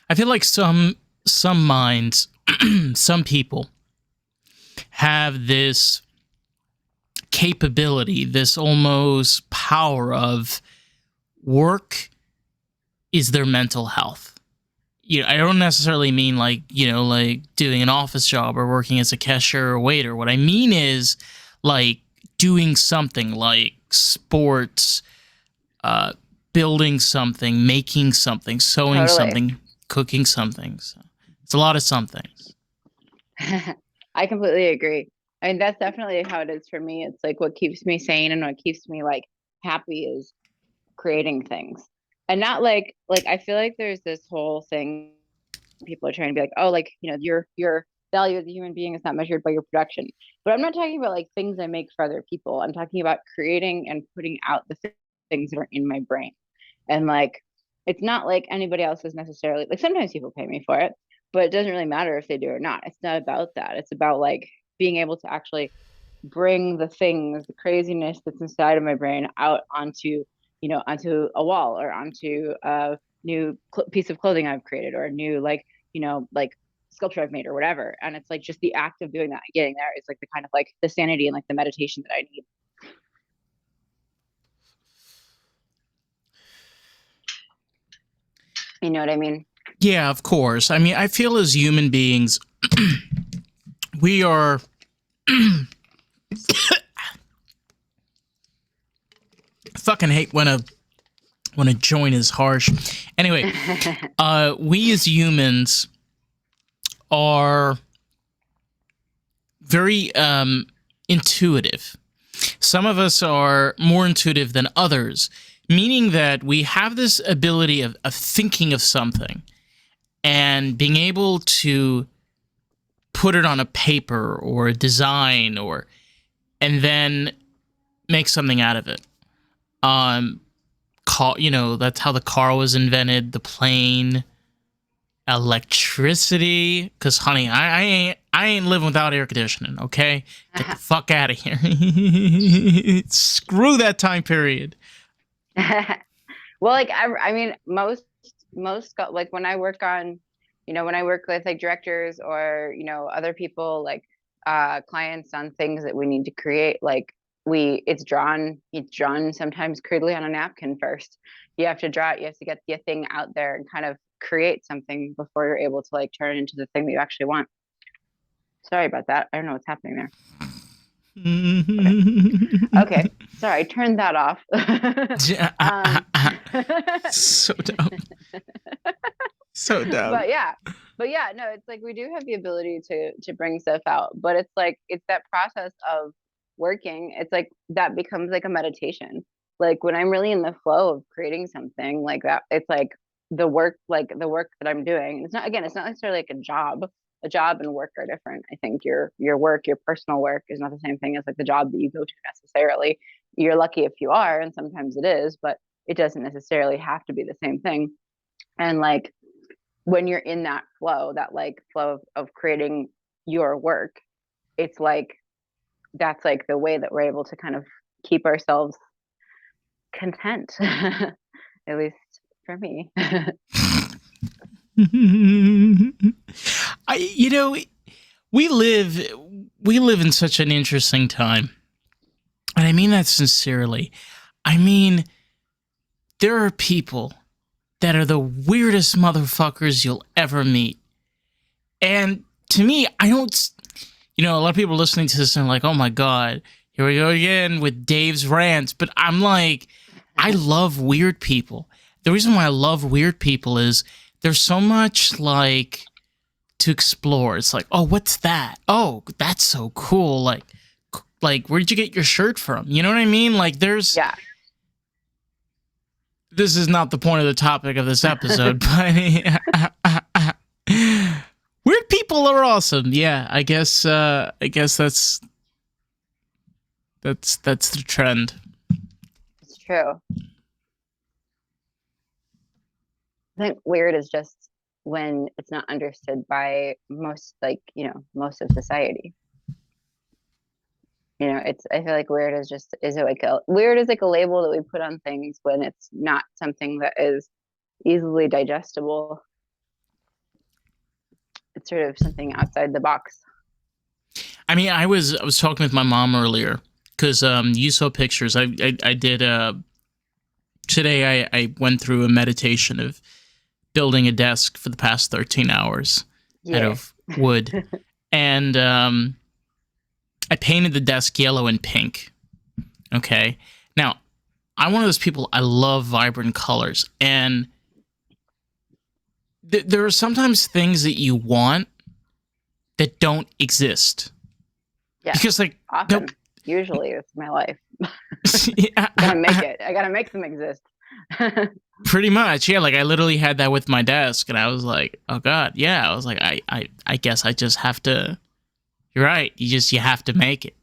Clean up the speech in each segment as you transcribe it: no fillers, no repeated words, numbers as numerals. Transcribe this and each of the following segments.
I feel like some minds, some people have this capability, this almost power of work is their mental health. I don't necessarily mean like, like doing an office job or working as a cashier or waiter. What I mean is like doing something like sports, uh, building something, making something, sewing Totally. something, cooking something. So it's a lot of somethings. I completely agree. I mean, that's definitely how it is for me. It's like what keeps me sane and what keeps me like happy is creating things. And not like I feel like there's this whole thing people are trying to be like, oh, like, your value as a human being is not measured by your production. But I'm not talking about like things I make for other people. I'm talking about creating and putting out the things that are in my brain. And like, it's not like anybody else is necessarily like sometimes people pay me for it, but it doesn't really matter if they do or not. It's not about that. It's about like being able to actually bring the things, the craziness that's inside of my brain out onto a wall or onto a new piece of clothing I've created or a new like sculpture I've made or whatever. And it's like just the act of doing that, getting there is like the kind of like the sanity and like the meditation that I need. You know what I mean? Yeah, of course. I mean, I feel as human beings, we are. Fucking hate when a joint is harsh. Anyway, we as humans are very intuitive. Some of us are more intuitive than others, meaning that we have this ability of thinking of something and being able to put it on a paper or a design or and then make something out of it. Um, that's how the car was invented, the plane, electricity. Because, honey, I ain't living without air conditioning. Okay, get the fuck out of here. Screw that time period. Well, like I mean, like when I work on, when I work with like directors or other people like clients on things that we need to create, like it's drawn sometimes crudely on a napkin first. You have to draw it, you have to get the thing out there and kind of create something before you're able to like turn it into the thing that you actually want. Sorry about that. I don't know what's happening there. Okay. Okay. Sorry, I turned that off. um So dumb. So dumb. but yeah no, it's like we do have the ability to bring stuff out, but it's like it's that process of working. It's like that becomes like a meditation. Like when I'm really in the flow of creating something like that, it's like the work that I'm doing, it's not, again, it's not necessarily like a job and work are different. I think your work, your personal work is not the same thing as like the job that you go to necessarily. You're lucky if you are, and sometimes it is, but it doesn't necessarily have to be the same thing. And like when you're in that flow, that like flow of creating your work, it's like that's like the way that we're able to kind of keep ourselves content, at least for me. I, you know, we live we live in such an interesting time, and I mean that sincerely. I mean, there are people that are the weirdest motherfuckers you'll ever meet, and to me, I don't. A lot of people listening to this and are like, "Oh my god, here we go again with Dave's rants." But I'm like, I love weird people. The reason why I love weird people is there's so much like to explore. It's like, oh, what's that? Oh, that's so cool. Like, where'd you get your shirt from? You know what I mean? Like, there's. Yeah. This is not the point of the topic of this episode, but weird people are awesome. Yeah, I guess. I guess that's the trend. It's true. I think weird is just when it's not understood by most, like, most of society. It's, I feel like weird is just, is it like a weird is like a label that we put on things when it's not something that is easily digestible. It's sort of something outside the box. I mean, I was talking with my mom earlier because you saw pictures. I did today. I went through a meditation of building a desk for the past 13 hours out Yeah. of wood, and I painted the desk yellow and pink. Okay, now I'm one of those people. I love vibrant colors, and there are sometimes things that you want that don't exist. Yeah. Because like Often. nope. Usually it's my life. Yeah, Gotta make it. I gotta make them exist. pretty much, yeah. Like I literally had that with my desk, and I was like, "Oh God, yeah." I was like, I guess I just have to. You're right. You have to make it.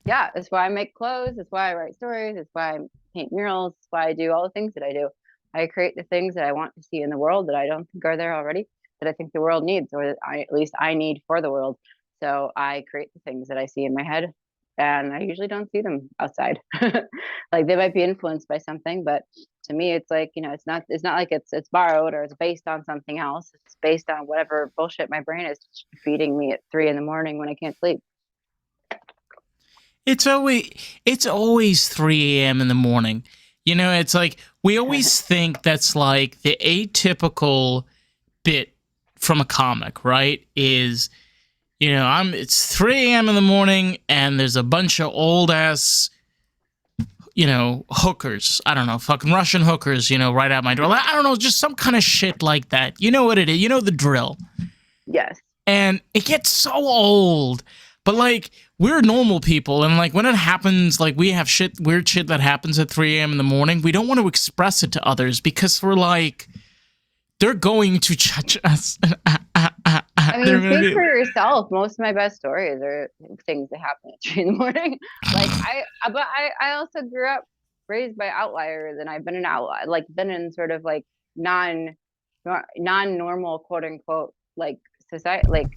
Yeah, that's why I make clothes. That's why I write stories. That's why I paint murals. That's why I do all the things that I do. I create the things that I want to see in the world that I don't think are there already, that I think the world needs, or that at least I need for the world. So I create the things that I see in my head, and I usually don't see them outside. Like they might be influenced by something, but to me, it's like, it's not like it's borrowed or it's based on something else. It's based on whatever bullshit my brain is feeding me at 3 a.m. when I can't sleep. It's always 3 a.m. in the morning. You know, it's like we always think that's like the atypical bit from a comic, right? Is it's 3 a.m. in the morning and there's a bunch of old ass hookers. I don't know, fucking Russian hookers, right out my door. I don't know, just some kind of shit like that. You know what it is? You know the drill. Yes. And it gets so old. But like we're normal people, and like when it happens, like we have weird shit that happens at 3 a.m. in the morning, we don't want to express it to others because we're like, they're going to judge us. I mean, speak for yourself. Most of my best stories are things that happen at 3 in the morning. But I also grew up raised by outliers, and I've been an outlier, like been in sort of like non-normal, quote unquote, like society. Like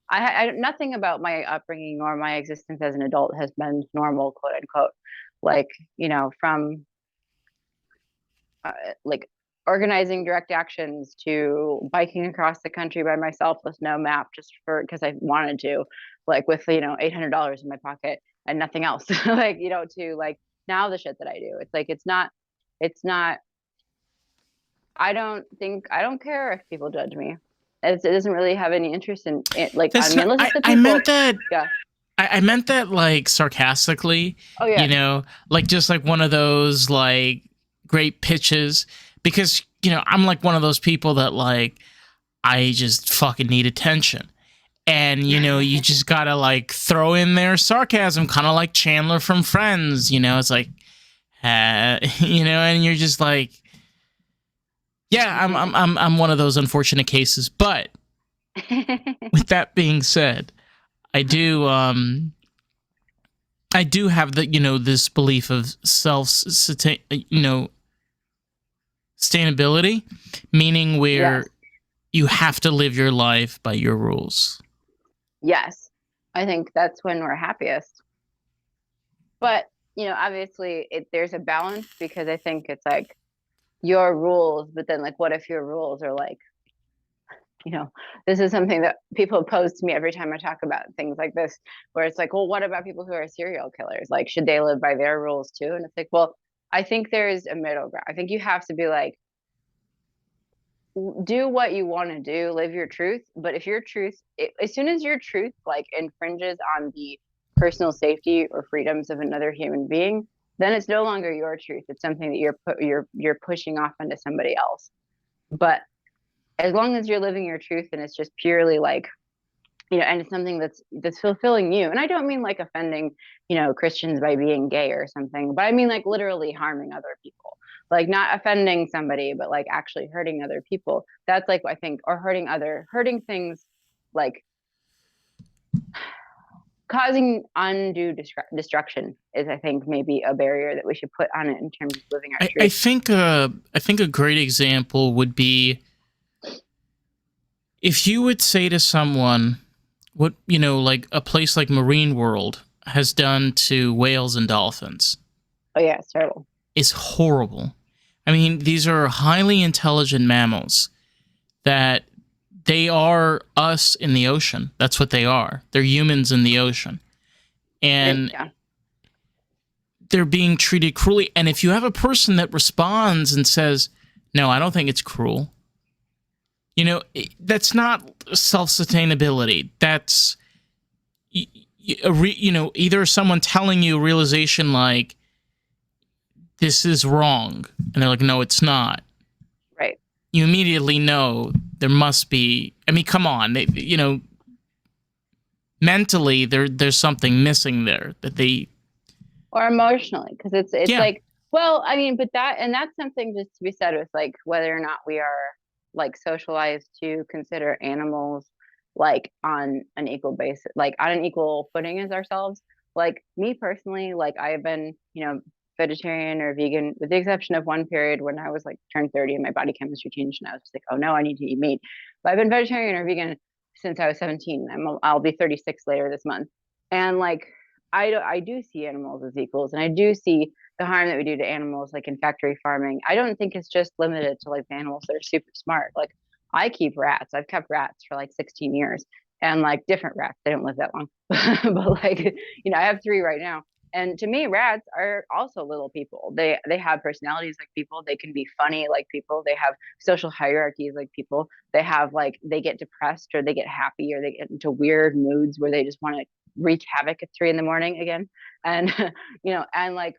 I nothing about my upbringing or my existence as an adult has been normal, quote unquote. Like from uh, like organizing direct actions to biking across the country by myself with no map just for because I wanted to, like with $800 in my pocket and nothing else. Like to like now the shit that I do. It's like it's not. I don't care if people judge me. It doesn't really have any interest in it. Like That's I mean, not. unless it's the I people. meant that. Yeah. I meant that like sarcastically. Oh yeah. Like just like one of those like great pitches because I'm like one of those people that like I just fucking need attention. And you just gotta like throw in there sarcasm, kind of like Chandler from Friends. It's like, and you're just like, yeah, I'm one of those unfortunate cases. But with that being said, I do have the this belief of sustainability, meaning where Yes. you have to live your life by your rules. Yes. I think that's when we're happiest. But, obviously there's a balance because I think it's like your rules, but then like what if your rules are like, this is something that people pose to me every time I talk about things like this, where it's like, well, what about people who are serial killers? Like, should they live by their rules too? And it's like, well, I think there's a middle ground. I think you have to be like, do what you want to do, live your truth. But if your truth, as soon as your truth like infringes on the personal safety or freedoms of another human being, then it's no longer your truth. It's something that you're pushing off onto somebody else. But as long as you're living your truth and it's just purely like, and it's something that's fulfilling you. And I don't mean like offending, Christians by being gay or something, but I mean like literally harming other people. Like not offending somebody, but like actually hurting other people. That's like I think, or hurting things like causing undue destruction is, I think, maybe a barrier that we should put on it in terms of living our truth. I think a great example would be if you would say to someone what like a place like Marine World has done to whales and dolphins. Oh yeah, it's terrible. Is horrible. I mean, these are highly intelligent mammals that they are us in the ocean. That's what they are. They're humans in the ocean. And Yeah. they're being treated cruelly. And if you have a person that responds and says, no, I don't think it's cruel, you know, that's not self-sustainability. That's, you know, either someone telling you a realization like, this is wrong. And they're like, no, it's not. Right. You immediately know there must be, I mean, come on, you know, mentally there's something missing there that they, or emotionally, because it's yeah. like, well, I mean, but that's something just to be said with like whether or not we are like socialized to consider animals like on an equal basis, like on an equal footing as ourselves. Like me personally, like I've been, you know, vegetarian or vegan with the exception of one period when I was like turned 30 and my body chemistry changed and I was just like, oh no, I need to eat meat. But I've been vegetarian or vegan since I was 17. I'll be 36 later this month. And like I do see animals as equals, and I do see the harm that we do to animals, like in factory farming. I don't think it's just limited to like the animals that are super smart. Like I keep rats. I've kept rats for like 16 years, and like different rats. They don't live that long, but like you know, I have 3 right now. And to me, rats are also little people. They have personalities like people. They can be funny like people. They have social hierarchies like people. They have like they get depressed or they get happy or they get into weird moods where they just want to wreak havoc at 3 a.m. again. And you know, and like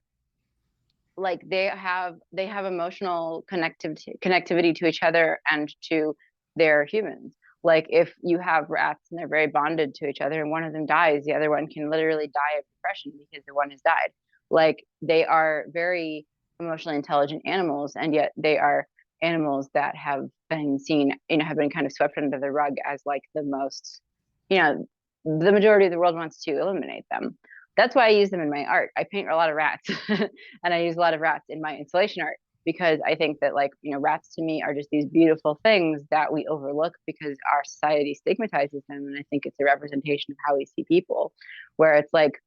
they have emotional connectivity to each other and to their humans. Like if you have rats and they're very bonded to each other and one of them dies, the other one can literally die of depression because the one has died. Like they are very emotionally intelligent animals, and yet they are animals that have been seen, you know, have been kind of swept under the rug as like the most, you know, the majority of the world wants to eliminate them. That's why I use them in my art. I paint a lot of rats and I use a lot of rats in my installation art because I think that like, you know, rats to me are just these beautiful things that we overlook because our society stigmatizes them. And I think it's a representation of how we see people, where it's like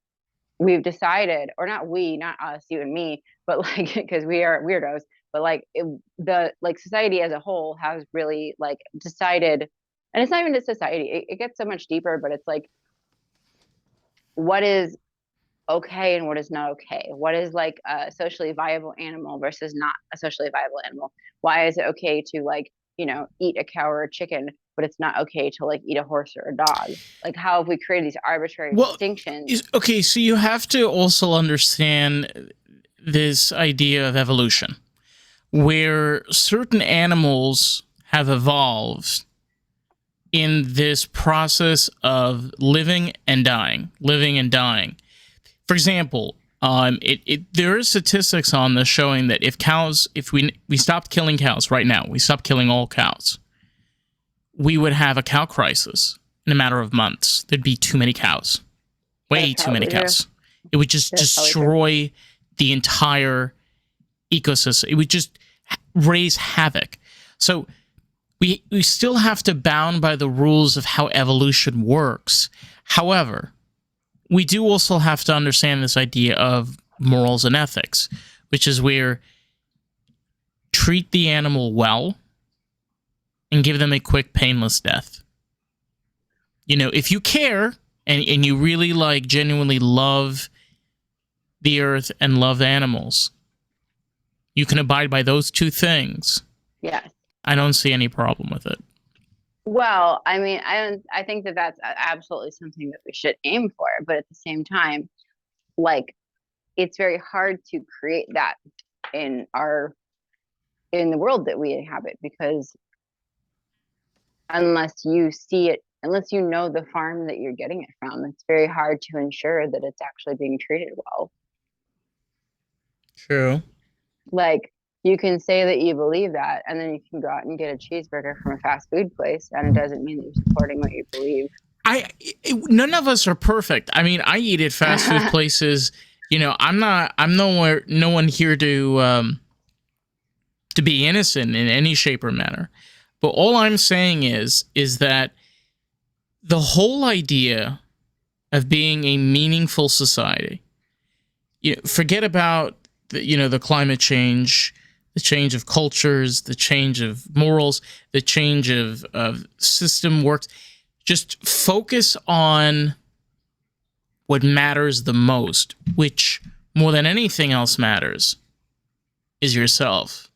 we've decided, or not we, not us, you and me, but like because we are weirdos, but like the like society as a whole has really like decided, and it's not even just society, it gets so much deeper, but it's like what is okay and what is not okay. What is like a socially viable animal versus not a socially viable animal? Why is it okay to like, you know, eat a cow or a chicken, but it's not okay to like eat a horse or a dog? Like how have we created these arbitrary distinctions? Okay, so you have to also understand this idea of evolution, where certain animals have evolved in this process of living and dying, living and dying. For example, there are statistics on this showing that if we stopped killing cows right now, we stopped killing all cows, we would have a cow crisis in a matter of months. There'd be too many cows, way too many cows. It would just destroy the entire ecosystem. It would just raise havoc. So we still have to bound by the rules of how evolution works. However, we do also have to understand this idea of morals and ethics, which is where treat the animal well and give them a quick, painless death. You know, if you care and you really like genuinely love the earth and love animals, you can abide by those 2 things. Yes. I don't see any problem with it. Well, I mean, I think that that's absolutely something that we should aim for, but at the same time, like it's very hard to create that in the world that we inhabit, because unless you see it, unless you know the farm that you're getting it from, it's very hard to ensure that it's actually being treated well. True. Like you can say that you believe that, and then you can go out and get a cheeseburger from a fast food place, and it doesn't mean that you're supporting what you believe. None of us are perfect. I mean, I eat at fast food places. You know, I'm no one here to be innocent in any shape or manner. But all I'm saying is that the whole idea of being a meaningful society, you know, forget about the climate change, the change of cultures, the change of morals, the change of system works. Just focus on what matters the most, which more than anything else matters, is yourself.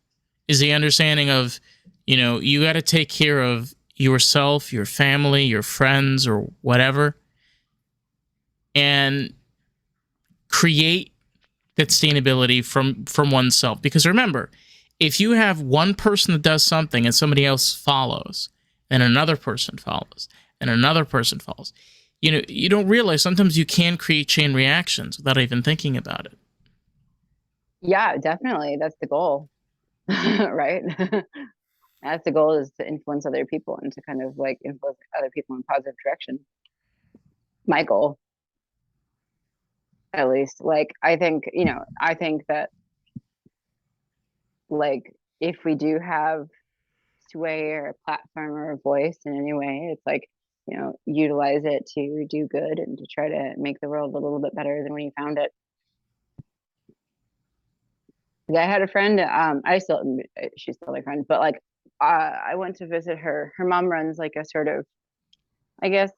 Is the understanding of, you got to take care of yourself, your family, your friends, or whatever, and create that sustainability from oneself. Because remember, if you have one person that does something and somebody else follows, and another person follows, and another person follows, you don't realize sometimes you can create chain reactions without even thinking about it. Yeah, definitely. That's the goal, right? That's the goal, is to influence other people and to kind of like influence other people in a positive direction. My goal, at least. Like, I think that like if we do have sway or a platform or a voice in any way, it's like, utilize it to do good and to try to make the world a little bit better than when you found it. I had a friend, she's still my friend, but like, I went to visit her. Her mom runs like a sort of, I guess,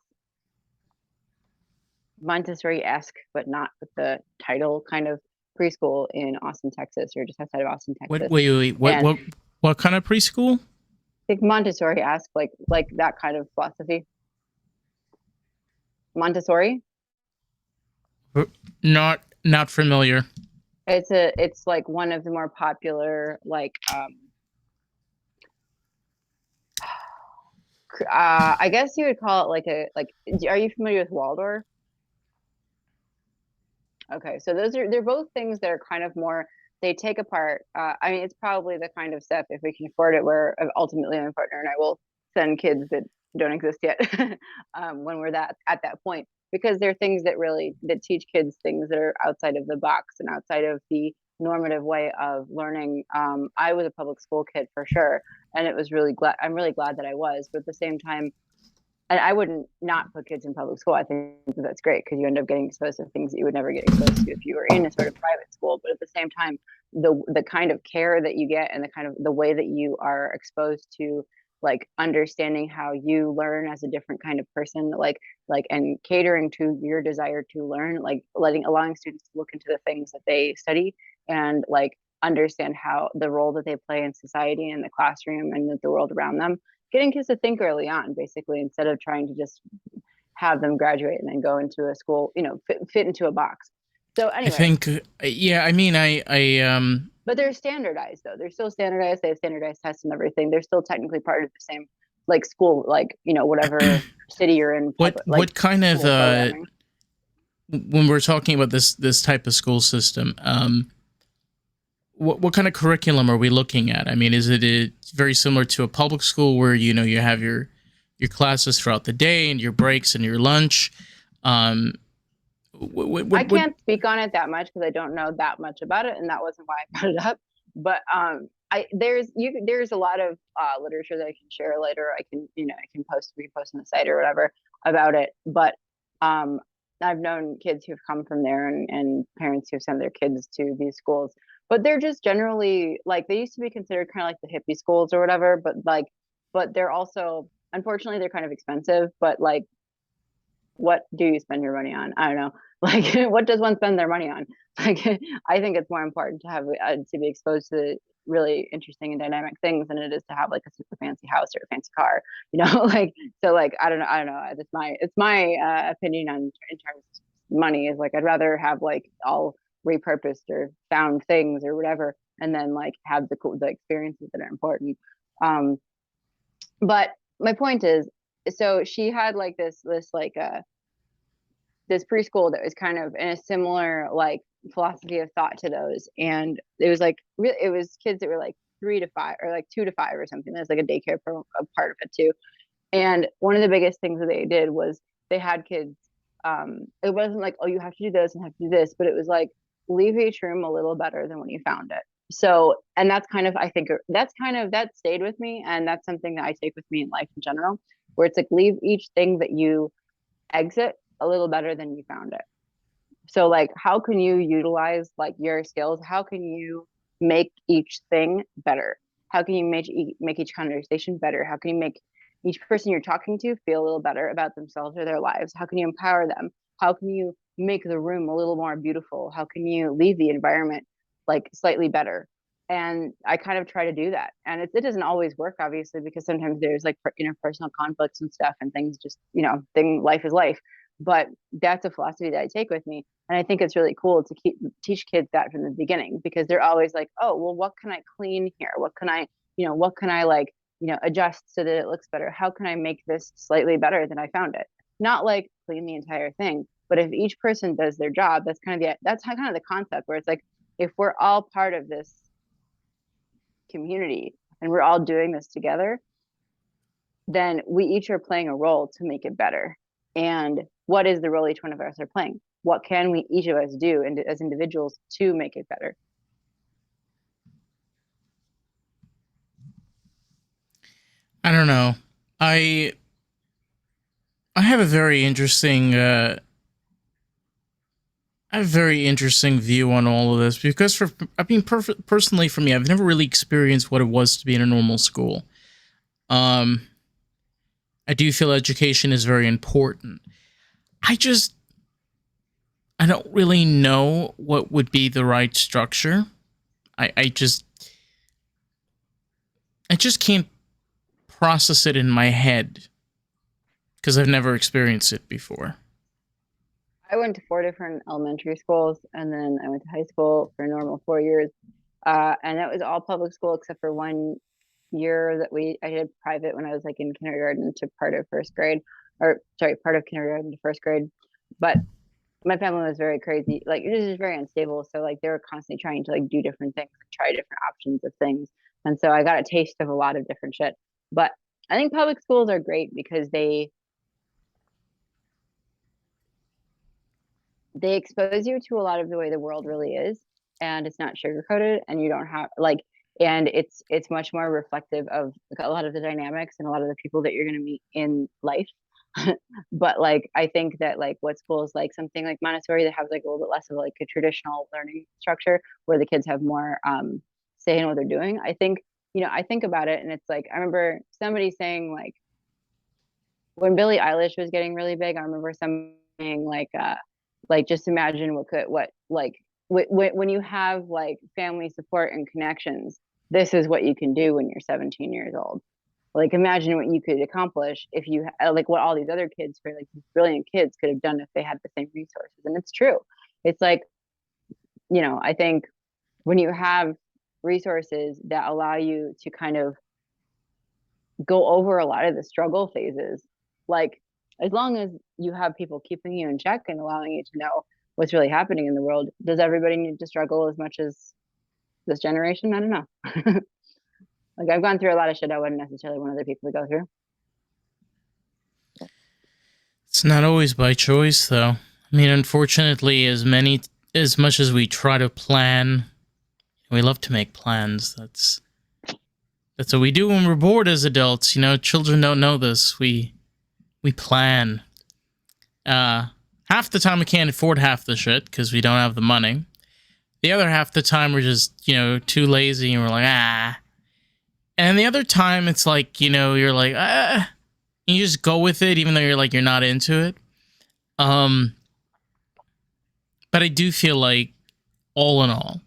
Montessori-esque, but not with the title, kind of preschool in Austin, Texas, or just outside of Austin, What? Texas. Wait. And What kind of preschool? like Montessori-esque, like that kind of philosophy. Montessori. Not familiar. It's like one of the more popular, like I guess you would call it like are you familiar with Waldorf? Okay, so they're both things that are kind of more, they take apart. I mean, it's probably the kind of stuff, if we can afford it, where ultimately my partner and I will send kids that don't exist yet when we're at that point, because they're things that teach kids things that are outside of the box and outside of the normative way of learning. I was a public school kid for sure, and I'm really glad that I was, but at the same time, and I wouldn't not put kids in public school. I think that's great, because you end up getting exposed to things that you would never get exposed to if you were in a sort of private school. But at the same time, the kind of care that you get and the way that you are exposed to, like, understanding how you learn as a different kind of person, and catering to your desire to learn, like allowing students to look into the things that they study, and like understand how the role that they play in society and the classroom and the world around them, getting kids to think early on, basically, instead of trying to just have them graduate and then go into a school, fit into a box. So I anyway, think, yeah. I mean, but they're standardized though. They're still standardized. They have standardized tests and everything. They're still technically part of the same, like, school, like, whatever city you're in, public, like, what kind of school programming. when we're talking about this type of school system, what kind of curriculum are we looking at? I mean, is it very similar to a public school where you have your classes throughout the day and your breaks and your lunch? I can't speak on it that much because I don't know that much about it, and that wasn't why I brought it up. But there's a lot of literature that I can share later. We can post on the site or whatever about it. But I've known kids who've come from there, and parents who've sent their kids to these schools. But they're just generally, like, they used to be considered kind of like the hippie schools or whatever. But they're also, unfortunately, they're kind of expensive. But like, what do you spend your money on? I don't know. Like, what does one spend their money on? Like, I think it's more important to have to be exposed to really interesting and dynamic things than it is to have like a super fancy house or a fancy car. Like, so, like, I don't know. It's my opinion on, in terms of money, is like, I'd rather have like all repurposed or found things or whatever, and then like have the experiences that are important. Um, but my point is, so she had like this like this preschool that was kind of in a similar like philosophy of thought to those, and it was like it was kids that were like 3 to 5 or like 2 to 5 or something. There's like a daycare a part of it too. And one of the biggest things that they did was they had kids. It wasn't like, oh, you have to do this and have to do this, but it was like, leave each room a little better than when you found it. So, and that's kind of, I think that stayed with me, and that's something that I take with me in life in general, where it's like, leave each thing that you exit a little better than you found it. So like, how can you utilize like your skills? How can you make each thing better? How can you make each conversation better? How can you make each person you're talking to feel a little better about themselves or their lives? How can you empower them? How can you make the room a little more beautiful? How can you leave the environment like slightly better? And I kind of try to do that. And it doesn't always work, obviously, because sometimes there's like interpersonal conflicts and stuff, and things just, life is life. But that's a philosophy that I take with me. And I think it's really cool to teach kids that from the beginning, because they're always like, oh, well, what can I clean here? What can I like, adjust so that it looks better? How can I make this slightly better than I found it? Not like clean the entire thing, but if each person does their job, that's kind of the concept, where it's like, if we're all part of this community and we're all doing this together, then we each are playing a role to make it better. And what is the role each one of us are playing? What can we each of us do as individuals to make it better? I don't know. I I have a very interesting I have a very interesting view on all of this because personally for me, I've never really experienced what it was to be in a normal school. Um, I do feel education is very important. I just I don't really know what would be the right structure. I just can't process it in my head because I've never experienced it before. I went to 4 different elementary schools, and then I went to high school for a normal 4 years. And that was all public school except for 1 year that I did private when I was like in kindergarten to part of first grade, or sorry, part of kindergarten to first grade. But my family was very crazy. Like, it was just very unstable. So like they were constantly trying to like do different things and try different options of things. And so I got a taste of a lot of different shit. But I think public schools are great because they expose you to a lot of the way the world really is, and it's not sugarcoated, and you don't have like, and it's much more reflective of like, a lot of the dynamics and a lot of the people that you're going to meet in life. But like, I think that like what schools like something like Montessori that have like a little bit less of like a traditional learning structure where the kids have more say in what they're doing. I think about it, and it's like, I remember somebody saying like, when Billie Eilish was getting really big, I remember something like just imagine what like when you have like family support and connections, this is what you can do when you're 17 years old. Like, imagine what you could accomplish if you like what all these other kids, for like these brilliant kids, could have done if they had the same resources. And it's true. It's like, I think when you have resources that allow you to kind of go over a lot of the struggle phases, like, as long as you have people keeping you in check and allowing you to know what's really happening in the world, does everybody need to struggle as much as this generation? I don't know. Like, I've gone through a lot of shit I wouldn't necessarily want other people to go through. It's not always by choice, though. I mean, unfortunately, as much as we try to plan, we love to make plans. That's what we do when we're bored as adults. Children don't know this. We plan. Half the time we can't afford half the shit because we don't have the money. The other half the time we're just too lazy and we're like and the other time it's like you're like you just go with it even though you're not into it. But I do feel like, all in all,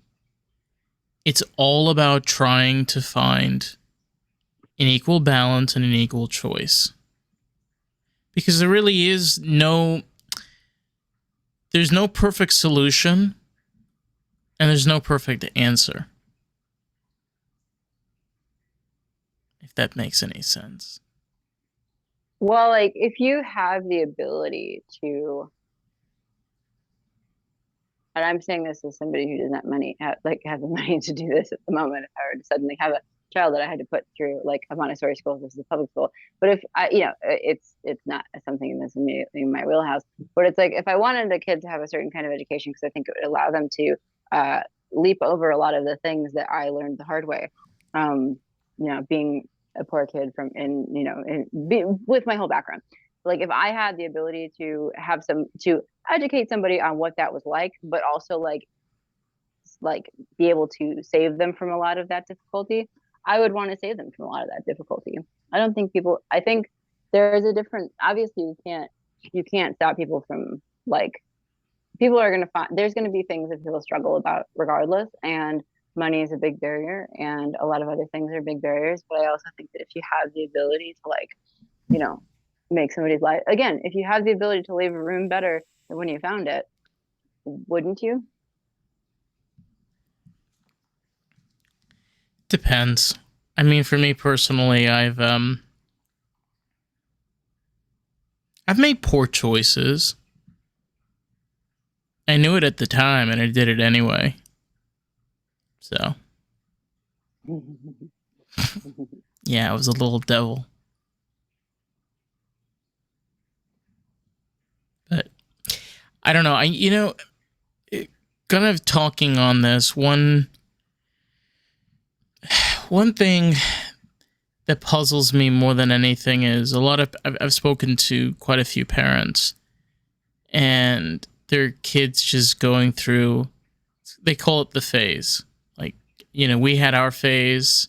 it's all about trying to find an equal balance and an equal choice. Because there's no perfect solution and there's no perfect answer. If that makes any sense. Well, like, if you have the ability to, and I'm saying this as somebody who does not have the money to do this at the moment. If I were to suddenly have a child that I had to put through like a Montessori school versus a public school, but if it's not something that's immediately in my wheelhouse. But it's like, if I wanted a kid to have a certain kind of education, because I think it would allow them to leap over a lot of the things that I learned the hard way. Being a poor kid with my whole background. Like, if I had the ability to educate somebody on what that was like, but also like like be able to save them from a lot of that difficulty, I would want to save them from a lot of that difficulty. I think there is a different, obviously you can't stop people from like, people are going to find, there's going to be things that people struggle about regardless. And money is a big barrier and a lot of other things are big barriers. But I also think that if you have the ability to like, you know, make somebody's life, again, if you have the ability to leave a room better than when you found it, wouldn't you? Depends. I mean, for me personally, I've made poor choices. I knew it at the time, and I did it anyway. So, yeah, I was a little devil. But I don't know. Kind of talking on this one thing that puzzles me more than anything is I've spoken to quite a few parents, and their kids just going through, they call it the phase. Like, we had our phase.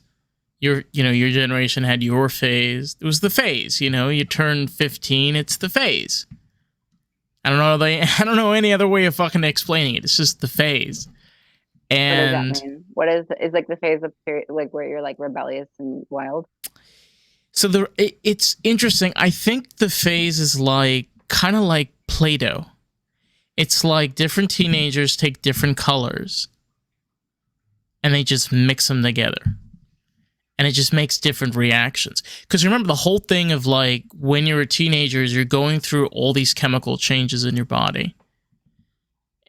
Your generation had your phase. It was the phase. You turn 15, it's the phase. I don't know any other way of fucking explaining it. It's just the phase. And what does that mean? What is like the phase of period, like where you're like rebellious and wild? So it's interesting. I think the phase is like kind of like Play-Doh. It's like different teenagers take different colors and they just mix them together. And it just makes different reactions. Because remember, the whole thing of like when you're a teenager is you're going through all these chemical changes in your body.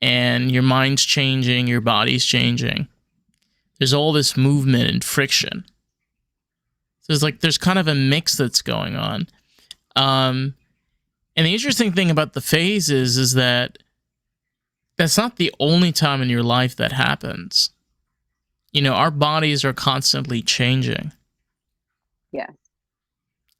And your mind's changing, your body's changing. There's all this movement and friction. So there's kind of a mix that's going on. And the interesting thing about the phases is that that's not the only time in your life that happens. Our bodies are constantly changing. Yes.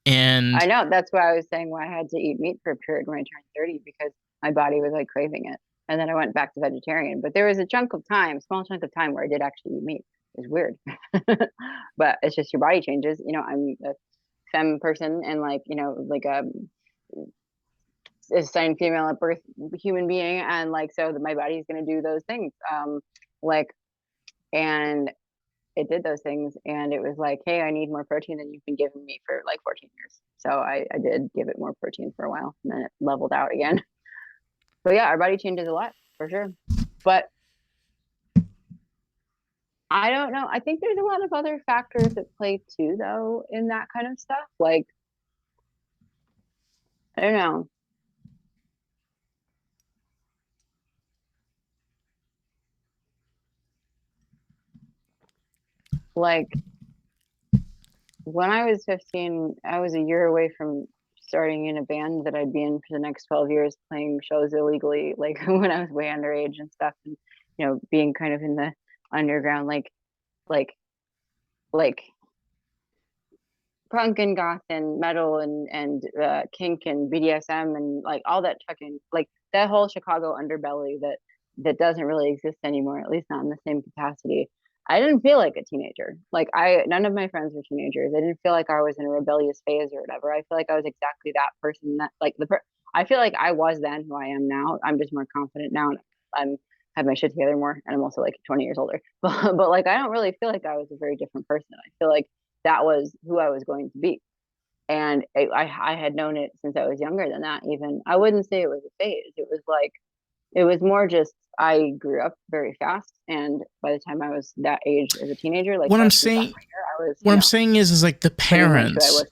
And I know, that's why I was saying why I had to eat meat for a period when I turned 30, because my body was like craving it. And then I went back to vegetarian. But there was a small chunk of time where I did actually eat meat. It was weird. But it's just your body changes. I'm a femme person and like, like a sign female at birth human being. And like, so my body's going to do those things. Like, and it did those things. And it was like, hey, I need more protein than you've been giving me for like 14 years. So I did give it more protein for a while and then it leveled out again. But yeah, our body changes a lot for sure. But I don't know. I think there's a lot of other factors that play too, though, in that kind of stuff. Like, I don't know. Like, when I was 15, I was a year away from starting in a band that I'd be in for the next 12 years, playing shows illegally, like when I was way underage and stuff, and being kind of in the underground, like punk and goth and metal and kink and BDSM and like all that fucking like that whole Chicago underbelly that doesn't really exist anymore, at least not in the same capacity. I didn't feel like a teenager. Like none of my friends were teenagers. I didn't feel like I was in a rebellious phase or whatever. I feel like I was exactly that person that like I feel like I was then who I am now. I'm just more confident now and I'm have my shit together more and I'm also like 20 years older. But like I don't really feel like I was a very different person. I feel like that was who I was going to be. And I had known it since I was younger than that. Even I wouldn't say it was a phase. It was like, it was more just I grew up very fast. And by the time I was that age as a teenager, like what I'm saying, I'm saying is like the parents.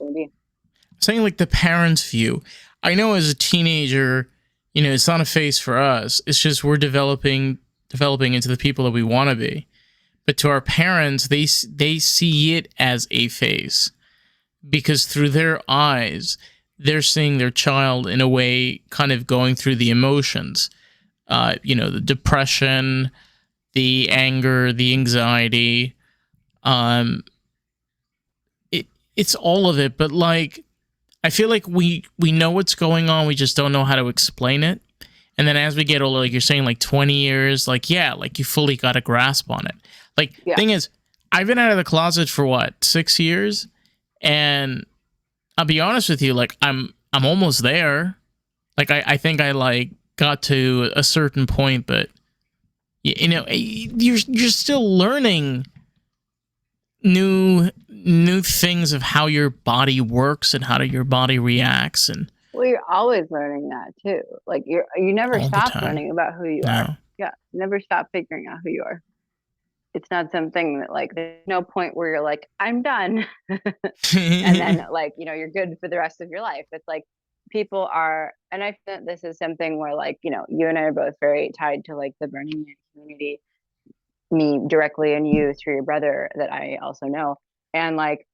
Saying like the parents' view. I know as a teenager, it's not a phase for us. It's just we're developing into the people that we want to be. But to our parents, they see it as a phase because through their eyes, they're seeing their child in a way kind of going through the emotions, the depression, the anger, the anxiety. It's all of it. But like, I feel like we know what's going on. We just don't know how to explain it. And then as we get older, like you're saying, like 20 years, like, yeah, like you fully got a grasp on it. Like, Yeah. thing is, I've been out of the closet for what, 6 years? And I'll be honest with you, like I'm almost there. Like I think I like got to a certain point, but you know, you're still learning new things of how your body works and how your body reacts, and Well, you're always learning that too. Like you never all the stop time. learning about who you are. No. Yeah, never stop figuring out who you are. It's not something that like there's no point where you're like, I'm done. And then like, you're good for the rest of your life. It's like people are, and I think this is something where like, you and I are both very tied to like the Burning Man community, me directly and you through your brother that I also know. And like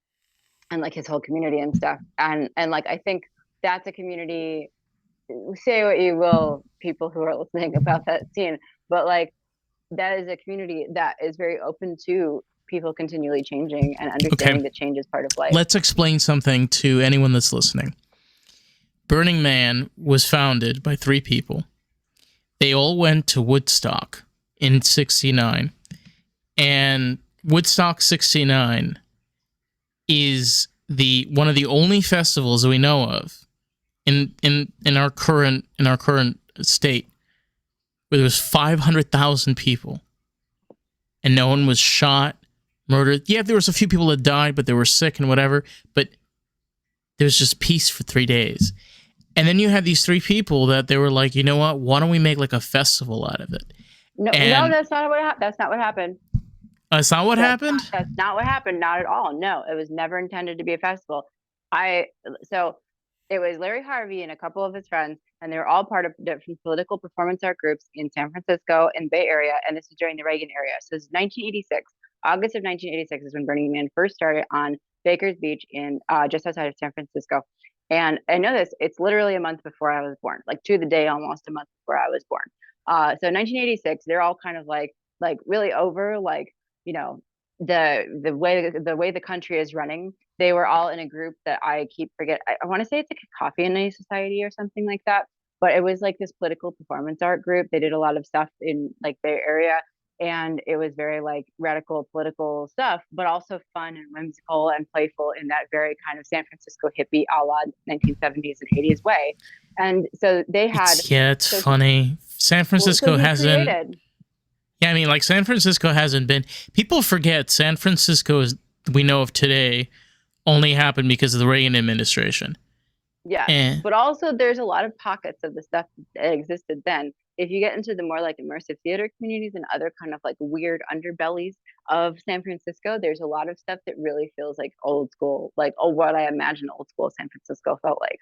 his whole community and stuff. And like I think that's a community, say what you will, people who are listening about that scene, but like that is a community that is very open to people continually changing and Okay, understanding that change is part of life. let's explain something to anyone that's listening. Burning Man was founded by three people. They all went to Woodstock in '69, and Woodstock '69 is the one of the only festivals that we know of in our current state where there was 500,000 people and no one was shot, murdered. Yeah, there was a few people that died, but they were sick and whatever. But there was just peace for 3 days. And then you had these three people that they were like, you know what? Why don't we make like a festival out of it? No, And that's not that's not what happened. that's not what happened. That's not what happened. Not at all. No, it was never intended to be a festival. So it was Larry Harvey and a couple of his friends, and they were all part of different political performance art groups in San Francisco and Bay Area. And this was during the Reagan era. So it's 1986. August of 1986 is when Burning Man first started on Baker's Beach in just outside of San Francisco. And I know this, it's literally a month before I was born, like to the day, almost a month before I was born. So 1986, they're all kind of like really over, like, you know, the way the country is running. They were all in a group that I keep forget. I want to say it's like a coffee and a society or something like that. But it was like this political performance art group. They did a lot of stuff in like Bay Area, and it was very like radical political stuff, but also fun and whimsical and playful in that very kind of San Francisco hippie a la 1970s and 80s way. And so they had It's funny. San Francisco hasn't. Created. Yeah, I mean, like San Francisco hasn't been. People forget San Francisco is we know of today only happened because of the Reagan administration. Yeah, but also there's a lot of pockets of the stuff that existed then. If you get into the more like immersive theater communities and other kind of like weird underbellies of San Francisco, there's a lot of stuff that really feels like old school, like what I imagine old school San Francisco felt like.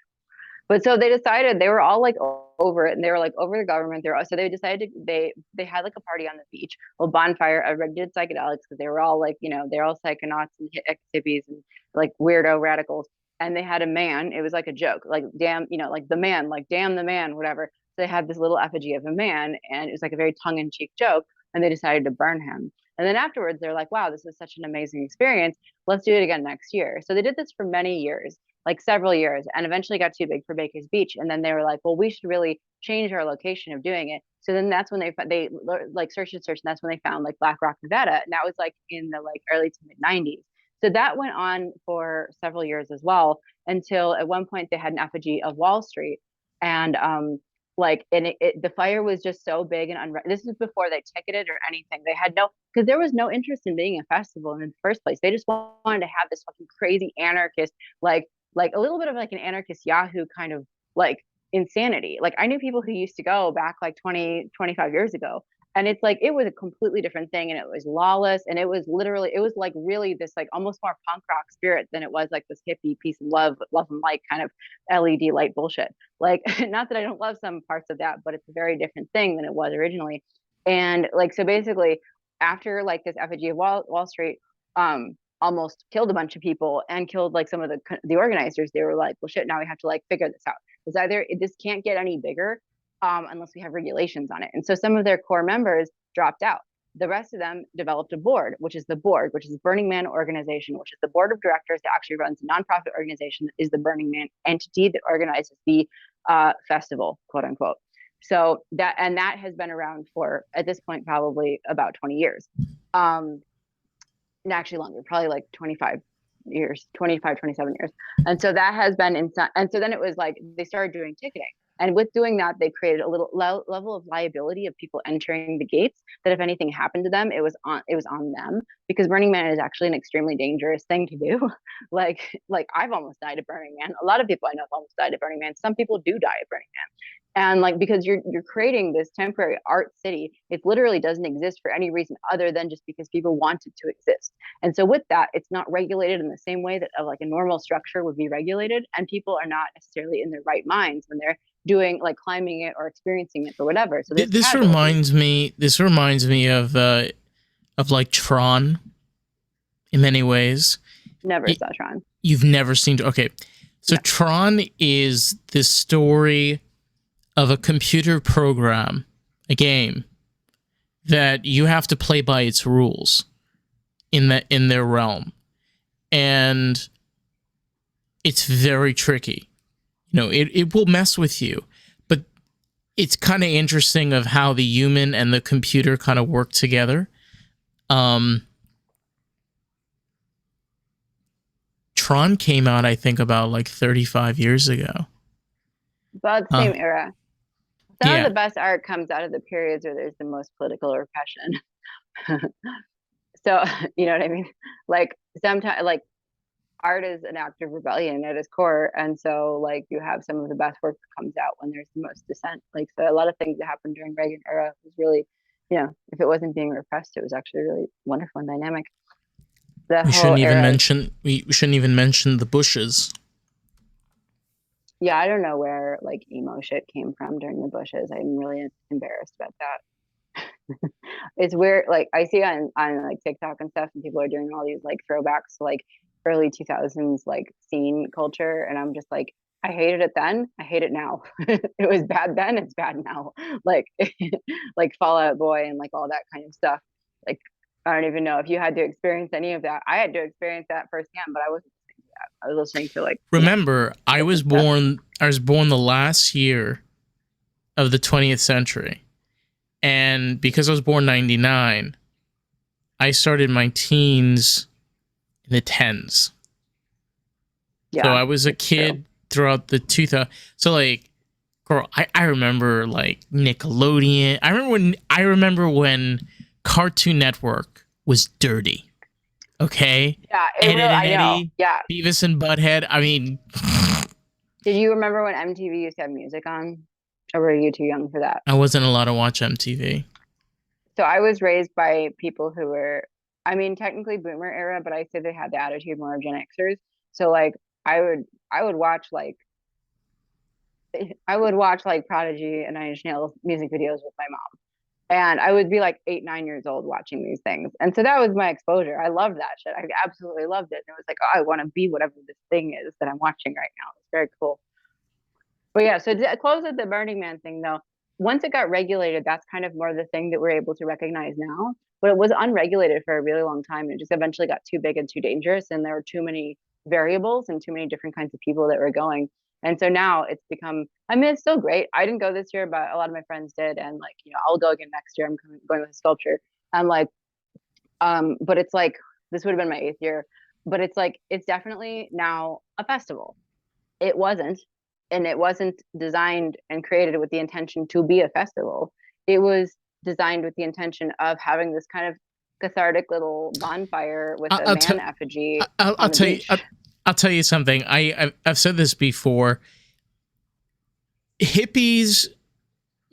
But so they decided they were all like over it, and they were like over the government. So they decided they had like a party on the beach, a bonfire. Everybody did psychedelics because they were all like, they're all psychonauts and hippies and like weirdo radicals. And they had a man. It was like a joke, like damn, like the man, like damn the man, whatever. So they had this little effigy of a man, and it was like a very tongue-in-cheek joke. And they decided to burn him. And then afterwards, they're like, wow, this was such an amazing experience. Let's do it again next year. So they did this for many years, like several years, and eventually got too big for Baker's Beach. And then they were like, well, we should really change our location of doing it. So then that's when they like searched and searched, and that's when they found like Black Rock, Nevada. And that was like in the like early to mid 90s. So that went on for several years as well, until at one point they had an effigy of Wall Street. And the fire was just so big and this is before they ticketed or anything. They had no, because there was no interest in being a festival in the first place. They just wanted to have this fucking crazy anarchist, like a little bit of like an anarchist Yahoo kind of like insanity. Like I knew people who used to go back like 20-25 years ago, and it's like it was a completely different thing, and it was lawless, and it was like really this like almost more punk rock spirit than it was like this hippie peace and love and light kind of LED light bullshit. Like not that I don't love some parts of that, but it's a very different thing than it was originally. And like so basically after like this effigy of Wall Street almost killed a bunch of people and killed like some of the organizers, they were like, well shit, now we have to like figure this out. It's either this can't get any bigger unless we have regulations on it. And so some of their core members dropped out. The rest of them developed a board, which is the Burning Man organization, which is the board of directors that actually runs a nonprofit organization that is the Burning Man entity that organizes the festival, quote unquote. So that has been around for, at this point, probably about 20 years. Um, and actually longer, probably like 25 years, 25, 27 years. And so that has been inside. And so then it was like they started doing ticketing. And with doing that, they created a little level of liability of people entering the gates, that if anything happened to them, it was on them, because Burning Man is actually an extremely dangerous thing to do. like I've almost died at Burning Man. A lot of people I know have almost died at Burning Man. Some people do die at Burning Man. And like, because you're creating this temporary art city, it literally doesn't exist for any reason other than just because people want it to exist. And so with that, it's not regulated in the same way that like a normal structure would be regulated, and people are not necessarily in their right minds when they're doing like climbing it or experiencing it or whatever. So there's This casualties. reminds me. This reminds me of like Tron in many ways. Never saw Tron. You've never seen. Okay, so No. Tron is this story of a computer program, a game that you have to play by its rules in their realm, and it's very tricky. You know, it will mess with you, but it's kind of interesting of how the human and the computer kind of work together. Tron came out, I think, about like 35 years ago. About the same era. Some Yeah. of the best art comes out of the periods where there's the most political repression. So, you know what I mean? Like sometimes, like art is an act of rebellion at its core, and so like you have some of the best work that comes out when there's the most dissent. Like, so a lot of things that happened during Reagan era was really, you know, if it wasn't being repressed, it was actually really wonderful and dynamic. The We whole shouldn't even era. mention we shouldn't even mention the Bushes. Yeah, I don't know where like emo shit came from during the Bushes. I'm really embarrassed about that. It's weird. Like I see on like TikTok and stuff, and people are doing all these like throwbacks to like early 2000s like scene culture, and I'm just like, I hated it then, I hate it now. It was bad then, it's bad now. Like like Fall Out Boy and like all that kind of stuff. Like I don't even know if you had to experience any of that. I had to experience that firsthand, but I wasn't listening to that. I was listening to like, you know, Remember, I was different stuff. born the last year of the 20th century. And because I was born 99, I started my teens in the 10s. Yeah, So I was a it's true. kid throughout the 2000s. So like, girl, I remember like Nickelodeon. I remember when Cartoon Network was dirty. Okay? Yeah, it Ed, really, Ed and I know. Eddie, Yeah. Beavis and Butthead. I mean, Did you remember when MTV used to have music on? Or were you too young for that? I wasn't allowed to watch MTV. So I was raised by people who were, I mean, technically boomer era, but I say they had the attitude more of Gen Xers. So like I would watch like I would watch like Prodigy and Nine Inch Nails music videos with my mom. And I would be like 8, 9 years old watching these things. And so that was my exposure. I loved that shit. I absolutely loved it. And it was like, oh, I want to be whatever this thing is that I'm watching right now. It's very cool. But yeah, so to close with the Burning Man thing though, once it got regulated, that's kind of more the thing that we're able to recognize now. But it was unregulated for a really long time. It just eventually got too big and too dangerous, and there were too many variables and too many different kinds of people that were going. And so now it's become, I mean, it's still great. I didn't go this year, but a lot of my friends did. And like, you know, I'll go again next year. I'm going with a sculpture. I'm like, but it's like, this would have been my 8th year, but it's like, it's definitely now a festival. It wasn't, and it wasn't designed and created with the intention to be a festival. It was designed with the intention of having this kind of cathartic little bonfire with a I'll man tell effigy I'll on the tell you beach. I'll tell you something. I've said this before. Hippies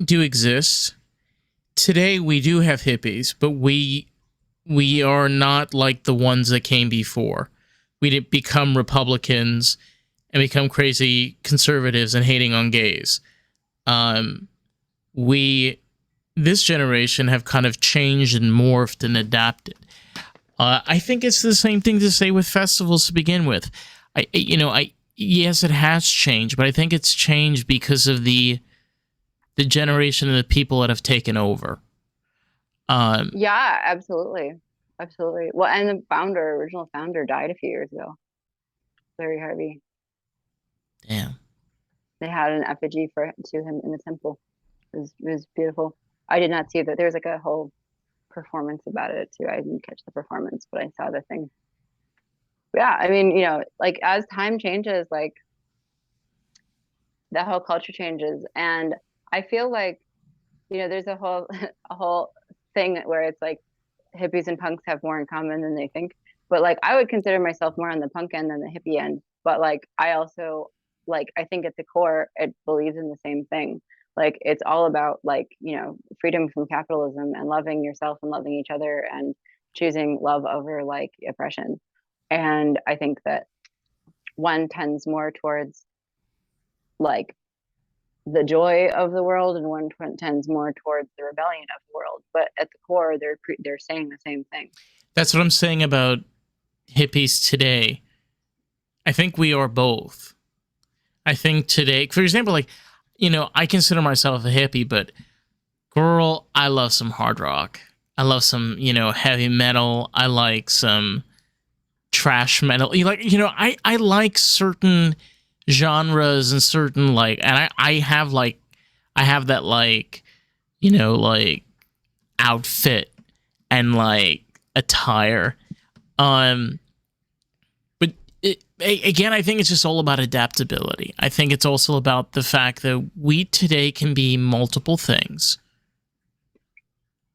do exist. Today we do have hippies, but we are not like the ones that came before. We didn't become Republicans and become crazy conservatives and hating on gays. We this generation have kind of changed and morphed and adapted. I think it's the same thing to say with festivals to begin with. Yes, it has changed, but I think it's changed because of the generation of the people that have taken over. Yeah, absolutely. Absolutely. Well, and the original founder died a few years ago. Larry Harvey. Damn. They had an effigy to him in the temple. It was beautiful. I did not see that. There was like a whole performance about it too. I didn't catch the performance, but I saw the thing. Yeah, I mean, like as time changes, like the whole culture changes, and I feel like there's a whole a whole thing where it's like hippies and punks have more in common than they think. But like I would consider myself more on the punk end than the hippie end. But like I also like I think at the core it believes in the same thing. Like it's all about like, freedom from capitalism and loving yourself and loving each other and choosing love over like oppression. And I think that one tends more towards like the joy of the world and one tends more towards the rebellion of the world, but at the core they're saying the same thing. That's what I'm saying about hippies today. I think we are both. I think today, for example, like, I consider myself a hippie, but girl, I love some hard rock. I love some, heavy metal. I like some trash metal. I like certain genres and certain like, and I have that like, like outfit and like attire. But again, I think it's just all about adaptability. I think it's also about the fact that we today can be multiple things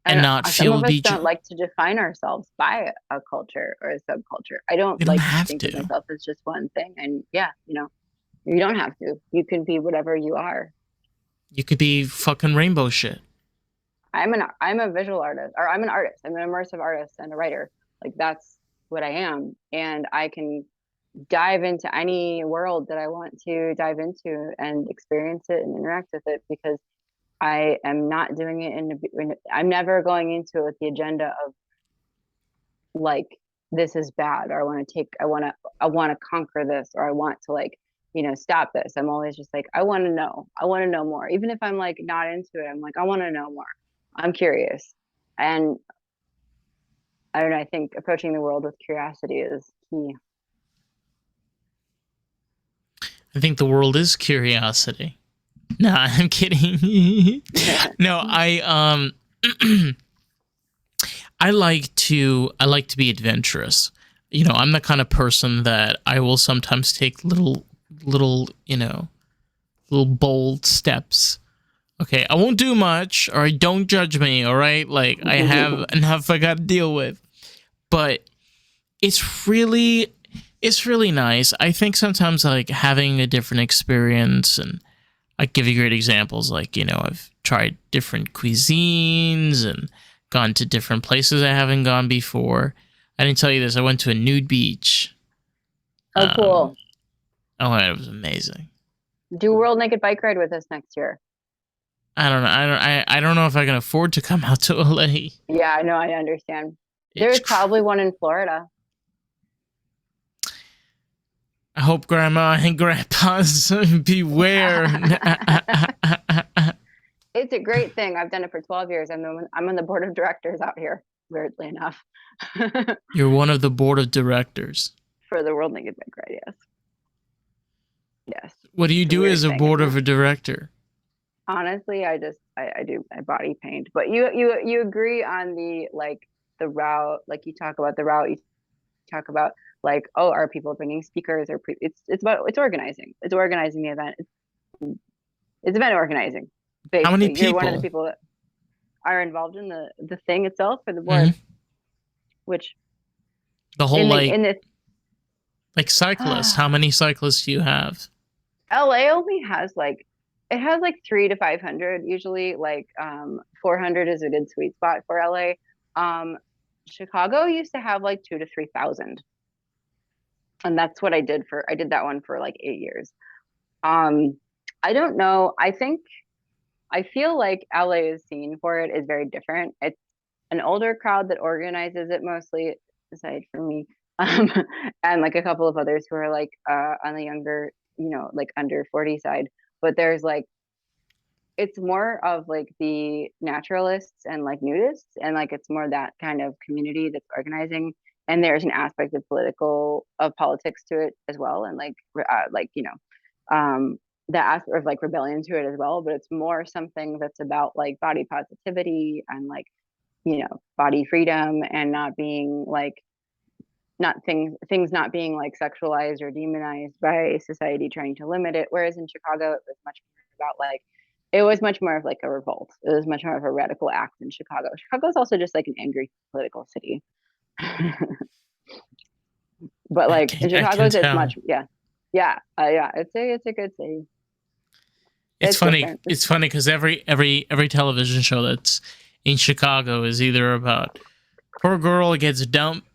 and not some feel of us don't like to define ourselves by a culture or a subculture. I don't You don't like to have think to. of myself as just one thing. And yeah, you don't have to. You can be whatever you are. You could be fucking rainbow shit. I'm a visual artist, or I'm an artist. I'm an immersive artist and a writer. Like that's what I am, and I can dive into any world that I want to dive into and experience it and interact with it because I am not doing it I'm never going into it with the agenda of like this is bad or I want to conquer this or I want to like stop this. I'm always just like I want to know more, even if I'm like not into it. I'm like I want to know more. I'm curious, and I don't know. I think approaching the world with curiosity is key. I think the world is curiosity. No, I'm kidding. No, I like to be adventurous. I'm the kind of person that I will sometimes take little, little bold steps. Okay, I won't do much, or don't judge me, all right? Like I have enough I got to deal with. But it's really nice. I think sometimes like having a different experience, and I give you great examples. Like I've tried different cuisines and gone to different places I haven't gone before. I didn't tell you this. I went to a nude beach. Oh, cool. Oh, it was amazing. Do World Naked Bike Ride with us next year. I don't know. I don't know if I can afford to come out to LA. Yeah, I know. I understand. There's probably one in Florida. I hope Grandma and Grandpa's beware. It's a great thing. I've done it for 12 years. I'm on the board of directors out here, weirdly enough. You're one of the board of directors. For the World Naked Bike Ride, yes. Yes. What do you do as a board of a director? Honestly, I body paint. But you agree on the route, like you talk about the route, you talk about like, oh, are people bringing speakers or it's organizing. It's organizing the event. It's event organizing. Basically. How many people? You're one of the people that are involved in the thing itself for the board. Mm-hmm. Which the whole like cyclists. How many cyclists do you have? LA only has like 300 to 500 usually. Like 400 is a good sweet spot for LA. Chicago used to have like 2,000 to 3,000, and that's what I did that one for like 8 years. I don't know. I feel like LA's scene for it is very different. It's an older crowd that organizes it mostly, aside from me, and like a couple of others who are like on the younger, like under 40 side. But there's like, it's more of like the naturalists and like nudists, and like it's more that kind of community that's organizing. And there's an aspect of politics to it as well, and like that aspect of like rebellion to it as well, but it's more something that's about like body positivity and like, you know, body freedom and not being like, not things not being like sexualized or demonized by society trying to limit it. Whereas in Chicago, it was much more about like, it was much more of like a revolt. It was much more of a radical act in Chicago. Chicago is also just like an angry political city. But like in I can Chicago's, it's tell. much, yeah. It's a good city. It's It's funny. different. It's funny because every television show that's in Chicago is either about poor girl gets dumped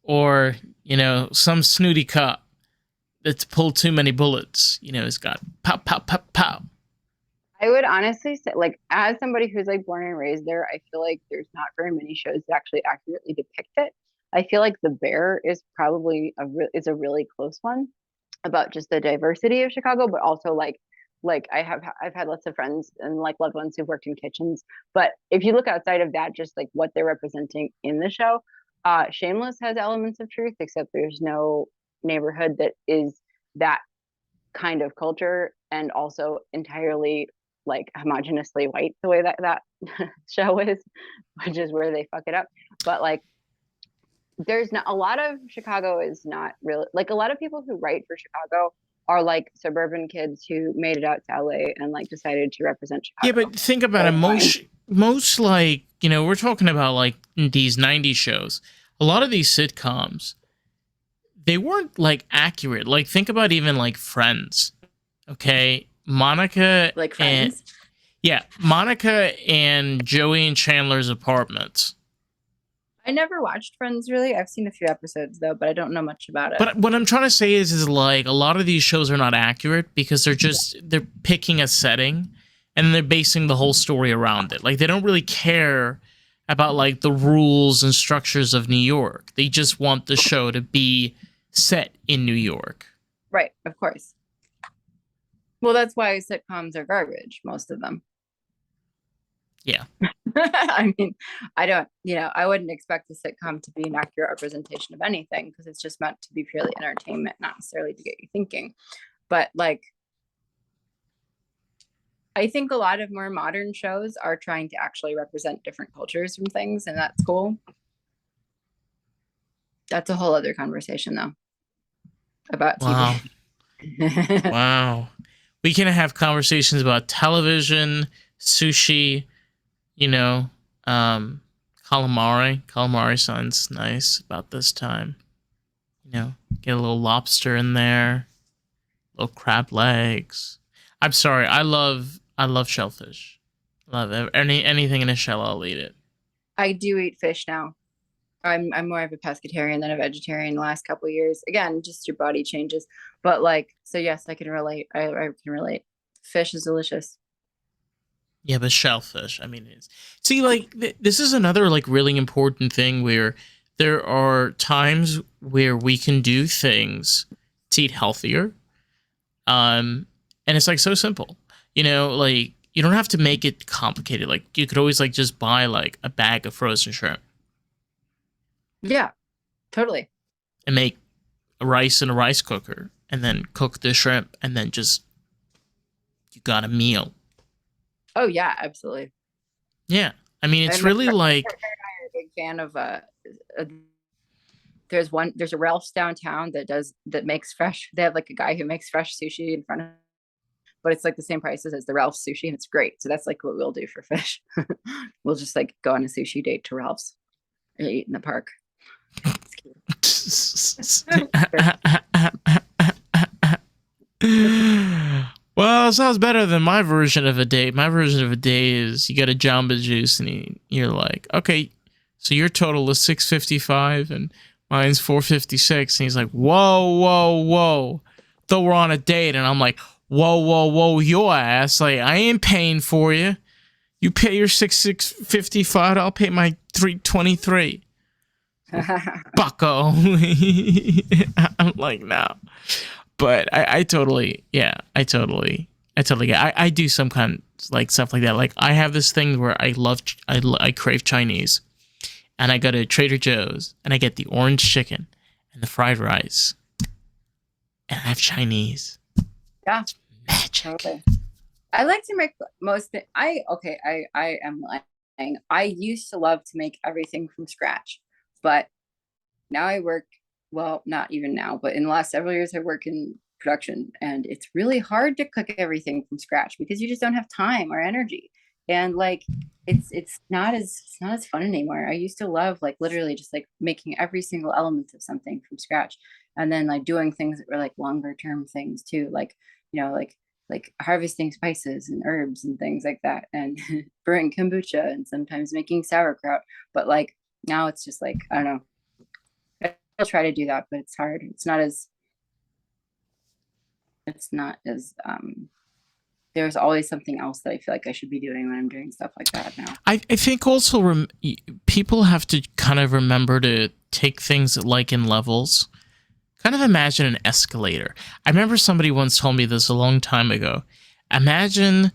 or, you know, some snooty cop that's pulled too many bullets. You know, has got pow pow pow pow. I would honestly say, like, as somebody who's like born and raised there, I feel like there's not very many shows that actually accurately depict it. I feel like The Bear is probably is a really close one about just the diversity of Chicago, but also like I've had lots of friends and like loved ones who've worked in kitchens. But if you look outside of that, just like what they're representing in the show, Shameless has elements of truth, except there's no neighborhood that is that kind of culture and also entirely like homogeneously white the way that show is, which is where they fuck it up. But like there's not a lot of Chicago is not really like a lot of people who write for Chicago are like suburban kids who made it out to LA and like decided to represent Yeah, Chicago. but think about it. That's fine. Most like, you know, we're talking about like these '90s shows. A lot of these sitcoms, they weren't like accurate. Like think about even like Friends. Okay, Monica Like and Friends. yeah, Monica and Joey and Chandler's apartments. I never watched Friends really. I've seen a few episodes though, but I don't know much about it. But what I'm trying to say is like a lot of these shows are not accurate because they're picking a setting and they're basing the whole story around it. Like they don't really care about like the rules and structures of New York. They just want the show to be set in New York. Right, of course. Well, that's why sitcoms are garbage, most of them. Yeah. I mean, I don't, I wouldn't expect a sitcom to be an accurate representation of anything because it's just meant to be purely entertainment, not necessarily to get you thinking. But like, I think a lot of more modern shows are trying to actually represent different cultures from things, and that's cool. That's a whole other conversation, though, about Wow. TV. Wow. We can have conversations about television, sushi, calamari. Calamari sounds nice about this time. Get a little lobster in there, little crab legs. I'm sorry, I love shellfish. Love it. Anything in a shell, I'll eat it. I do eat fish now. I'm more of a pescatarian than a vegetarian the last couple of years. Again, just your body changes. But like, so yes, I can relate. I can relate. Fish is delicious. Yeah, but shellfish. I mean, see, like this is another like really important thing where there are times where we can do things to eat healthier, and it's like so simple. Like you don't have to make it complicated. Like you could always like just buy like a bag of frozen shrimp. Yeah, totally. And make rice in a rice cooker, and then cook the shrimp, and then just you got a meal. Oh yeah, absolutely. Yeah, I mean it's really like. I'm a big fan of there's a Ralph's downtown that makes fresh. They have like a guy who makes fresh sushi in front of, but it's like the same prices as the Ralph's sushi, and it's great. So that's like what we'll do for fish. We'll just like go on a sushi date to Ralph's or eat in the park. Well, it sounds better than my version of a date. My version of a date is you get a Jamba Juice and you're like, okay, so your total is $6.55 and mine's $4.56. And he's like, whoa. Though we're on a date, and I'm like, whoa, your ass. Like, I ain't paying for you. You pay your $6.55, I'll pay my $3.23. Bucko. I'm like, no. But I totally get I do some kind of, like stuff like that. Like I have this thing where I crave Chinese, and I go to Trader Joe's and I get the orange chicken and the fried rice, and I have Chinese. Yeah, it's Totally. I like to make I am lying. I used to love to make everything from scratch, but now I work, well, not even now, but in the last several years I work in production, and it's really hard to cook everything from scratch because you just don't have time or energy. And like it's not as fun anymore. I used to love like literally just like making every single element of something from scratch, and then like doing things that were like longer term things too, like you know like harvesting spices and herbs and things like that, and brewing kombucha and sometimes making sauerkraut. But like now it's just like I don't know. I'll try to do that, but it's hard. It's not as there's always something else that I feel like I should be doing when I'm doing stuff like that now. I think also people have to kind of remember to take things like in levels. Kind of imagine an escalator. I remember somebody once told me this a long time ago. Imagine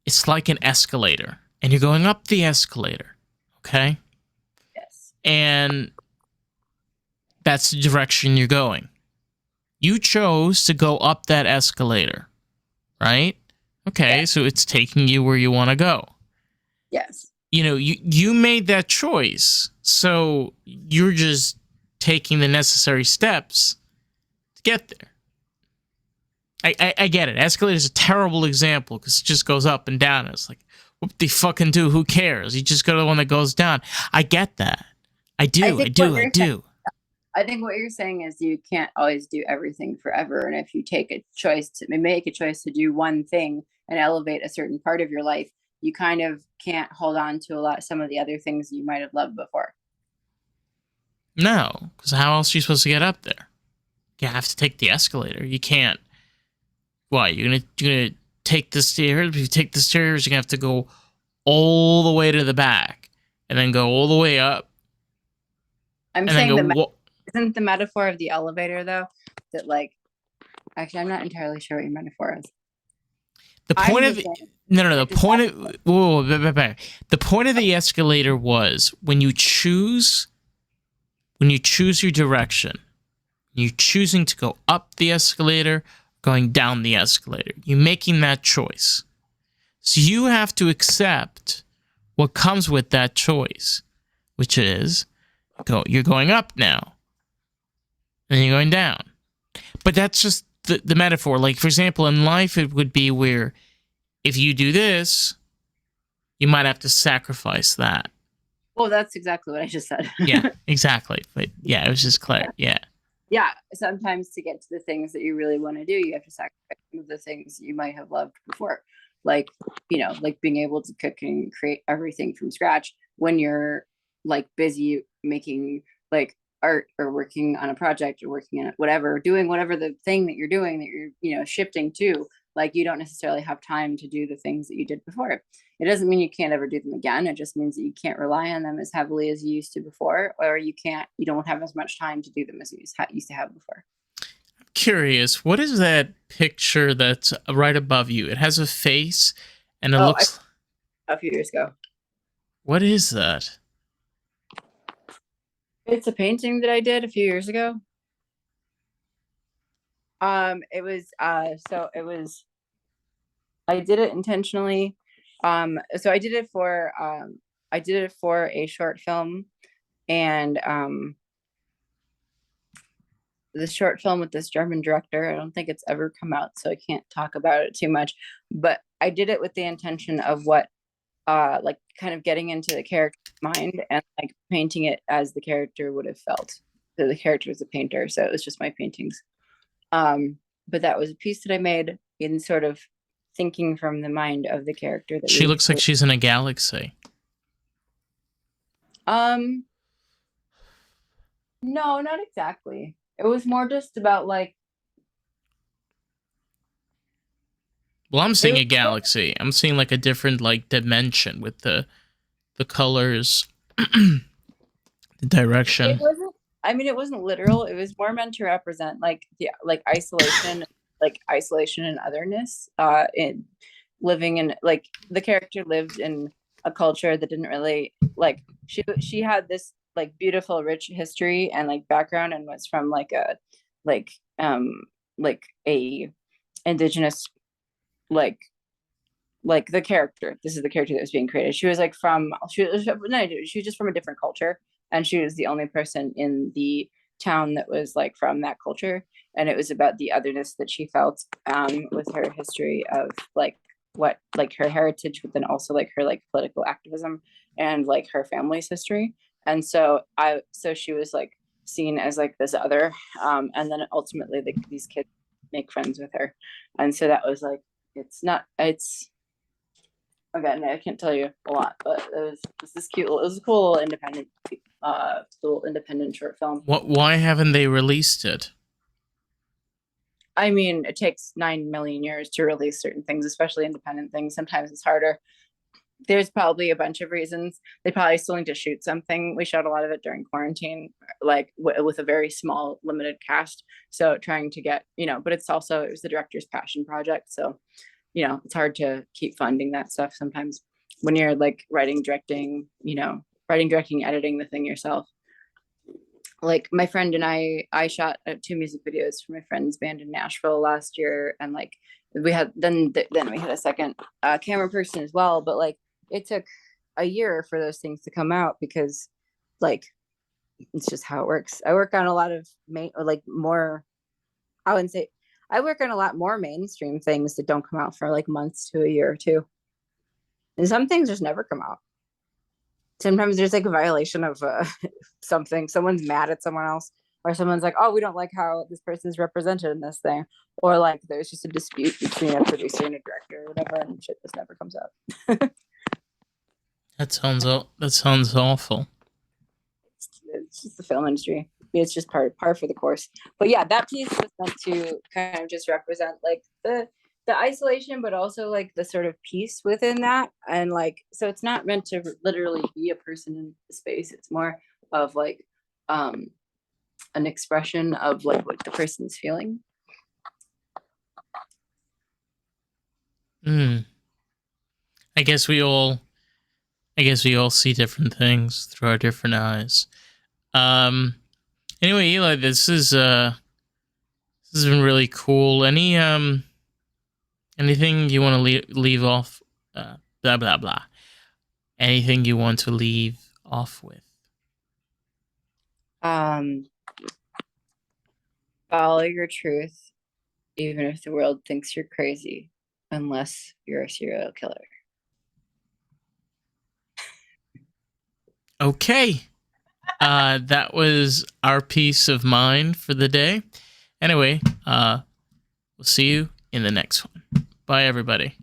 it's like an escalator, and you're going up the escalator, okay? Yes. And that's the direction you're going. You chose to go up that escalator, right? Okay, Yes. so it's taking you where you want to go. Yes. You know, you made that choice, so you're just taking the necessary steps to get there. I get it. Escalator is a terrible example because it just goes up and down. It's like, what they fucking do? Who cares? You just go to the one that goes down. I get that. I do. I do. I think what you're saying is you can't always do everything forever. And if you make a choice to do one thing and elevate a certain part of your life, you kind of can't hold on to some of the other things you might have loved before. No, because how else are you supposed to get up there? You have to take the escalator. You can't. Why? You're gonna take the stairs? If you take the stairs, you're gonna have to go all the way to the back and then go all the way up. I'm saying isn't the metaphor of the elevator though that like actually I'm not entirely sure what your metaphor is. The point of the point of the escalator was when you choose your direction, you're choosing to go up the escalator, going down the escalator. You're making that choice. So you have to accept what comes with that choice, which is you're going up now, and you're going down. But that's just the metaphor. Like, for example, in life, it would be where if you do this, you might have to sacrifice that. Well, that's exactly what I just said. Yeah, exactly. But yeah, it was just clear. Yeah. Yeah. Sometimes to get to the things that you really want to do, you have to sacrifice some of the things you might have loved before. Like, like being able to cook and create everything from scratch when you're like busy making like art or working on a project or working in whatever, doing whatever the thing that you're doing that you're, shifting to, like you don't necessarily have time to do the things that you did before. It doesn't mean you can't ever do them again. It just means that you can't rely on them as heavily as you used to before, or you don't have as much time to do them as you used to have before. I'm curious, what is that picture that's right above you? It has a face and it looks a few years ago. What is that? It's a painting that I did a few years ago. It was I did it intentionally. So I did it for a short film, and the short film with this German director. I don't think it's ever come out, so I can't talk about it too much. But I did it with the intention of what like kind of getting into the character's mind and like painting it as the character would have felt. So the character is a painter, so it was just my paintings. But that was a piece that I made in sort of thinking from the mind of the character. That she looks like she's in a galaxy. No, not exactly. It was more just about like. Well, I'm seeing a galaxy. I'm seeing like a different like dimension with the colors, the direction. It wasn't literal. It was more meant to represent like isolation, and otherness. In living in like the character lived in a culture that didn't really like. She had this like beautiful, rich history and like background, and was from like a indigenous like the character. This is the character that was being created. She was like she was just from a different culture, and she was the only person in the town that was like from that culture, and it was about the otherness that she felt with her history of like what like her heritage, but then also like her like political activism and like her family's history. And so she was like seen as like this other, and then ultimately these kids make friends with her. And so that was like, it's again, I can't tell you a lot, but it was this cute. It was a cool little independent short film. Why haven't they released it? I mean, it takes 9 million years to release certain things, especially independent things. Sometimes it's harder. There's probably a bunch of reasons. They probably still need to shoot something. We shot a lot of it during quarantine, like with a very small, limited cast. So trying to get, but it was the director's passion project. So, it's hard to keep funding that stuff sometimes when you're like writing, directing, editing the thing yourself. Like my friend and I shot 2 music videos for my friend's band in Nashville last year, and like we had then we had a second camera person as well, but like it took a year for those things to come out because like it's just how it works. I work on a lot of I work on a lot more mainstream things that don't come out for like months to a year or two, and some things just never come out. Sometimes there's like a violation of something. Someone's mad at someone else, or someone's like, oh, we don't like how this person's represented in this thing. Or like there's just a dispute between a producer and a director or whatever, and shit just never comes out. That sounds awful. It's just the film industry. It's just par for the course. But yeah, that piece was meant to kind of just represent like the isolation, but also like the sort of peace within that. And like, so it's not meant to literally be a person in the space. It's more of like an expression of like what the person's feeling. I guess we all see different things through our different eyes. Anyway, Eli, this has been really cool. Anything you want to leave off? Blah blah blah. Anything you want to leave off with? Follow your truth, even if the world thinks you're crazy, unless you're a serial killer. Okay. That was our peace of mind for the day. Anyway, we'll see you in the next one. Bye, everybody.